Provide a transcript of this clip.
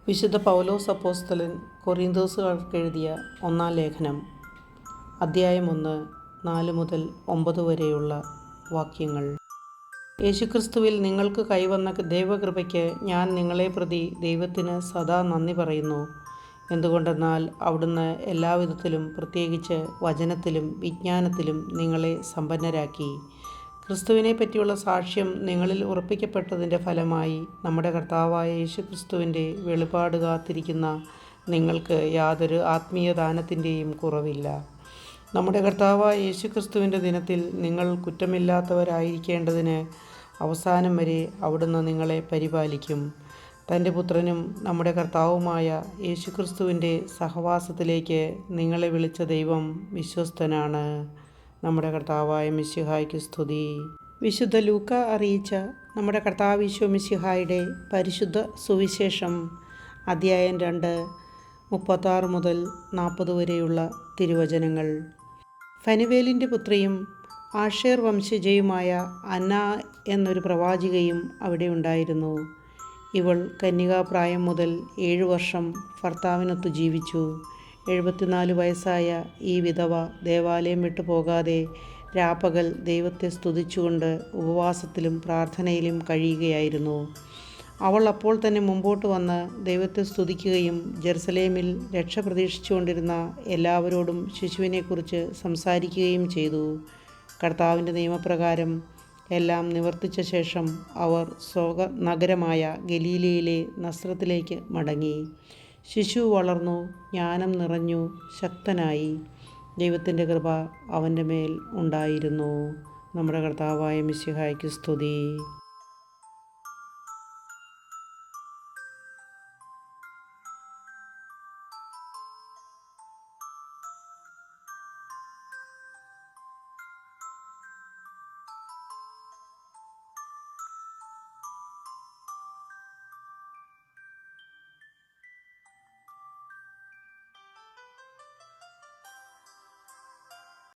വിശുദ്ധ പൗലോസ് അപ്പോസ്തലൻ കൊറിന്തോസുകാർക്ക് എഴുതിയ ഒന്നാം ലേഖനം, അദ്ധ്യായം 1, 4 മുതൽ 9 വരെയുള്ള വാക്യങ്ങൾ. യേശുക്രിസ്തുവിൽ നിങ്ങൾക്ക് കൈവന്ന ദൈവകൃപയ്ക്ക് ഞാൻ നിങ്ങളെ പ്രതി ദൈവത്തിന് സദാ നന്ദി പറയുന്നു. എന്തുകൊണ്ടെന്നാൽ അവിടുന്ന് എല്ലാവിധത്തിലും, പ്രത്യേകിച്ച് വചനത്തിലും വിജ്ഞാനത്തിലും നിങ്ങളെ സമ്പന്നരാക്കി. ക്രിസ്തുവിനെ പറ്റിയുള്ള സാക്ഷ്യം നിങ്ങളിൽ ഉറപ്പിക്കപ്പെട്ടതിൻ്റെ ഫലമായി നമ്മുടെ കർത്താവായ യേശുക്രിസ്തുവിൻ്റെ വെളിപാട് കാത്തിരിക്കുന്ന നിങ്ങൾക്ക് യാതൊരു ആത്മീയ ദാനത്തിൻ്റെയും കുറവില്ല. നമ്മുടെ കർത്താവായ യേശുക്രിസ്തുവിൻ്റെ ദിനത്തിൽ നിങ്ങൾ കുറ്റമില്ലാത്തവരായിരിക്കേണ്ടതിന് അവസാനം വരെ അവിടുന്ന് നിങ്ങളെ പരിപാലിക്കും. തൻ്റെ പുത്രനും നമ്മുടെ കർത്താവുമായ യേശുക്രിസ്തുവിൻ്റെ സഹവാസത്തിലേക്ക് നിങ്ങളെ വിളിച്ച ദൈവം വിശ്വസ്തനാണ്. നമ്മുടെ കർത്താവായ മിശിഹായ്ക്ക് സ്തുതി. വിശുദ്ധ ലൂക്ക അറിയിച്ച നമ്മുടെ കർത്താവ് ഈശോ മിശിഹായുടെ പരിശുദ്ധ സുവിശേഷം, അദ്ധ്യായം 2, 36 മുതൽ 40 വരെയുള്ള തിരുവചനങ്ങൾ. ഫനുവേലിൻ്റെ പുത്രിയും ആഷേർ വംശജയുമായ അന്ന എന്നൊരു പ്രവാചികയും അവിടെ ഉണ്ടായിരുന്നു. ഇവൾ കന്യകാപ്രായം മുതൽ 7 വർഷം ഭർത്താവിനൊത്തു ജീവിച്ചു. 74 വയസ്സായ ഈ വിധവ ദേവാലയം വിട്ടു പോകാതെ രാപ്പകൽ ദൈവത്തെ സ്തുതിച്ചുകൊണ്ട് ഉപവാസത്തിലും പ്രാർത്ഥനയിലും കഴിയുകയായിരുന്നു. അവൾ അപ്പോൾ തന്നെ മുമ്പോട്ട് വന്ന് ദൈവത്തെ സ്തുതിക്കുകയും ജെറുസലേമിൽ രക്ഷ പ്രതീക്ഷിച്ചുകൊണ്ടിരുന്ന എല്ലാവരോടും ശിശുവിനെക്കുറിച്ച് സംസാരിക്കുകയും ചെയ്തു. കർത്താവിൻ്റെ നിയമപ്രകാരം എല്ലാം നിവർത്തിച്ച ശേഷം അവർ നഗരമായ ഗലീലയിലെ നസ്രത്തിലേക്ക് മടങ്ങി. ശിശു വളർന്നു, ജ്ഞാനം നിറഞ്ഞു, ശക്തനായി. ദൈവത്തിൻ്റെ കൃപ അവൻ്റെ മേൽ ഉണ്ടായിരുന്നു. നമ്മുടെ കർത്താവായ മിശിഹായ്ക്ക് സ്തുതി.